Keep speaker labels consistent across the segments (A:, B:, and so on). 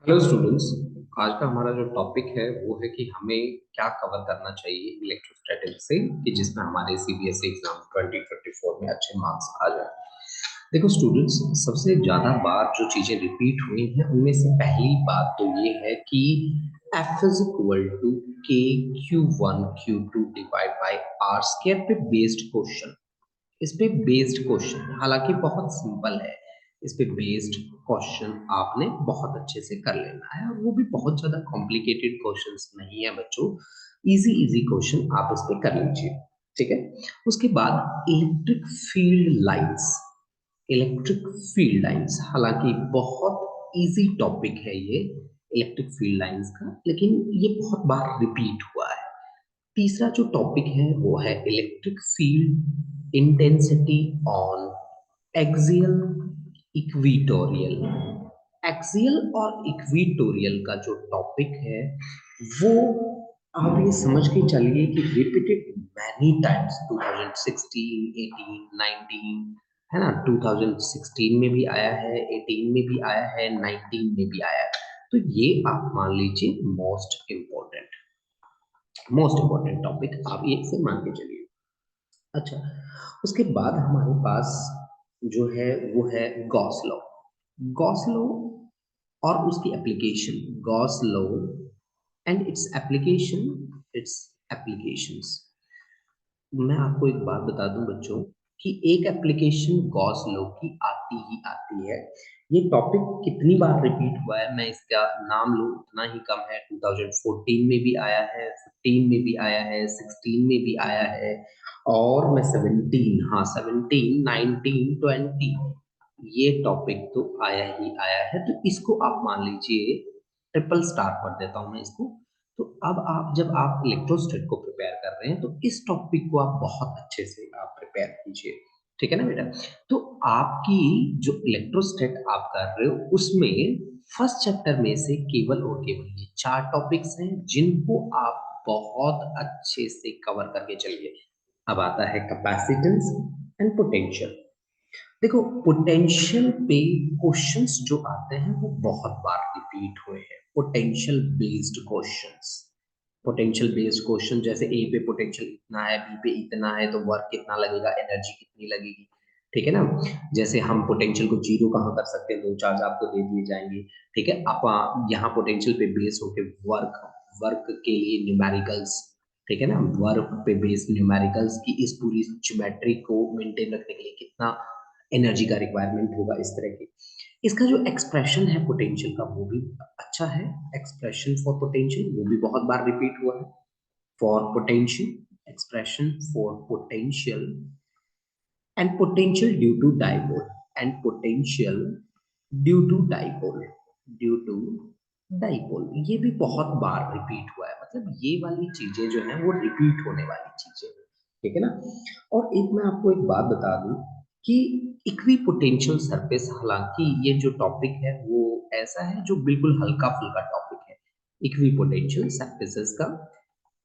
A: Hello students. आज का हमारा जो टॉपिक है वो है कि हमें क्या कवर करना चाहिए इलेक्ट्रोस्टैटिक्स से कि जिसमें हमारे सीबीएसई एग्जाम 2024 में अच्छे मार्क्स आ जाए। देखो स्टूडेंट्स, सबसे ज्यादा बार जो चीजें रिपीट हुई हैं उनमें से पहली बात तो ये है कि F is equal to K Q one Q two divide by R square पे बेस्ड क्वेश्चन। इस पे बेस्ड क्वेश्चन हालांकि बहुत सिंपल है। इस पे बेस्ड क्वेश्चन आपने बहुत अच्छे से कर लेना है और वो भी बहुत ज्यादा कॉम्प्लिकेटेड क्वेश्चंस नहीं है बच्चों। इजी इजी क्वेश्चन आप इस पे कर लीजिए। ठीक है। उसके बाद electric field lines. Electric field lines हालांकि बहुत इजी टॉपिक है ये इलेक्ट्रिक फील्ड लाइंस का, लेकिन ये बहुत बार रिपीट हुआ है। तीसरा जो टॉपिक है वो है electric field intensity on axial equatorial. Axial और इक्विटोरियल का जो टॉपिक है वो आप ये समझ के चलिए कि रिपीटेड मैनी टाइम्स 2016, 18, 19 है ना। 2016 में भी आया है, 18 में भी आया है, 19 में भी आया है। तो ये आप मान लीजिए मोस्ट इंपॉर्टेंट टॉपिक आप ये से मान के चलिए। अच्छा, उसके बाद हमारे पास जो है वो है गॉस लॉ। गॉस लॉ और उसकी application, Gauss law and it's applications. मैं आपको एक बात बता दूं बच्चों कि एक एप्लीकेशन गॉस लॉ की आती ही आती है। ये टॉपिक कितनी बार रिपीट हुआ है मैं इसका नाम लूं उतना ही कम है। 2014 में भी आया है, 15 में भी आया है, 16 में भी आया है और मैं 17, हाँ 17, 19, 20 ये टॉपिक तो आया ही आया है। तो इसको आप मान लीजिए ट्रिपल स्टार कर देता हूं मैं इसको। तो अब आप जब आप इलेक्ट्रोस्टेट को प्रिपेयर कर रहे हैं तो इस टॉपिक को आप बहुत अच्छे से आप प्रिपेयर कीजिए। ठीक है ना बेटा। तो आपकी जो इलेक्ट्रोस्टेट आप कर रहे हो उसमें फर्स्ट चैप्टर में से केवल और केवल ये चार टॉपिक्स हैं जिनको आप बहुत अच्छे से कवर करके चलिए। अब आता है कैपेसिटेंस एंड पोटेंशियल। देखो पोटेंशियल पे क्वेश्चंस जो आते हैं वो बहुत बार रिपीट हुए हैं। Potential based questions, potential based question जैसे ए पे पोटेंशियल इतना है, बी पे इतना है, तो वर्क कितना लगेगा, एनर्जी कितनी लगेगी। ठीक है ना। जैसे हम पोटेंशियल को जीरो कहाँ कर सकते हैं, दो चार्ज आपको दे दिए जाएंगे। ठीक है। आप यहाँ पोटेंशियल पे बेस होके वर्क वर्क के लिए न्यूमेरिकल्स, ठीक है ना, वर्क पे बेस्ड न्यूमेरिकल्स की इस पूरी ज्योमेट्री को मेंटेन रखने के लिए कितना एनर्जी का रिक्वायरमेंट होगा, इस तरह की। इसका जो एक्सप्रेशन है पोटेंशियल का वो भी अच्छा है। एक्सप्रेशन फॉर पोटेंशियल वो भी बहुत बार रिपीट हुआ है। For potential, expression for potential and potential due to dipole, and potential due to dipole, due to dipole ये भी बहुत बार रिपीट हुआ है। मतलब ये वाली चीजें जो है वो रिपीट होने वाली चीजें, ठीक है ना। और एक मैं आपको एक बात बता दूं कि इक्वी पोटेंशियल सरफेस, हालांकि ये जो टॉपिक है वो ऐसा है जो बिल्कुल हल्का फुल्का टॉपिक है इक्वी पोटेंशियल सरफेसेस का,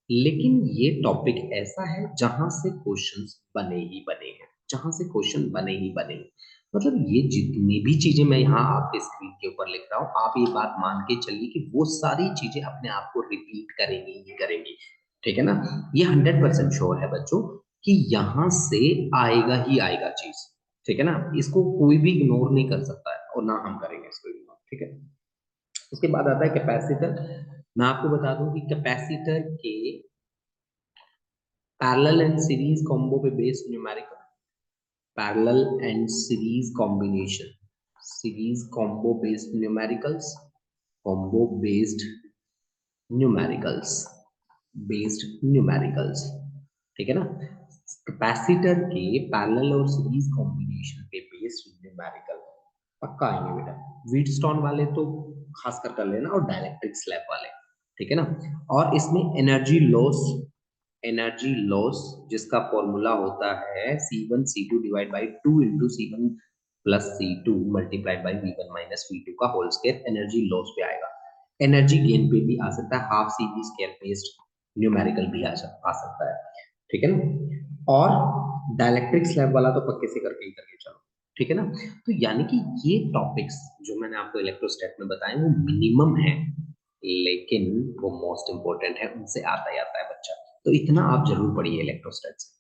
A: लेकिन ये टॉपिक ऐसा है जहां से क्वेश्चंस बने ही बने हैं, जहां से क्वेश्चन बने ही बने हैं। मतलब ये जितनी भी चीजें मैं यहाँ आपके स्क्रीन के ऊपर लिख रहा हूँ आप ये बात मान के चलिए कि वो सारी चीजें अपने आप को रिपीट करेंगी ही करेंगी। ठीक है ना। ये 100% श्योर है बच्चों कि यहाँ से आएगा ही आएगा चीज। ठीक है ना। इसको कोई भी इग्नोर नहीं कर सकता है और ना हम करेंगे इसको इग्नोर। ठीक है। उसके बाद आता है कैपेसिटर। मैं आपको बता दूं कि कैपेसिटर के पैरेलल एंड सीरीज कॉम्बो पे based numerical, parallel and series combination, series combo based numericals, combo based numericals, based numericals. ठीक है ना। कैपेसिटर के पैरेलल और सीरीज कॉम्बिनेशन पे बेस्ड न्यूमेरिकल पक्का आएंगे बेटा। व्हीटस्टोन वाले तो खासकर कर लेना और डाइलेक्ट्रिक स्लैब वाले। ठीक है ना। और इसमें एनर्जी लॉस जिसका फॉर्मूला होता है C1 C2 divide by 2 into C1 plus C2 multiplied by V1 minus V2 का होल स्क्वायर एनर्जी लॉस पे आएगा। एनर्जी गेन पे भी आ सकता है, half CV square based numerical भी आ सकता है। ठीक है ना। और डाइलेक्ट्रिक स्लैब वाला तो पक्के से करके ही करके चलो। ठीक है ना? तो यानी कि ये टॉपिक्स जो मैंने आपको इलेक्ट्रोस्टैट में बताए वो मिनिमम है, लेकिन वो मोस्ट इम्पोर्टेंट है, उनसे आता ही आता है बच्चा। तो इतना आप ज़रूर पढ़िए इलेक्ट्रोस्टैट्स।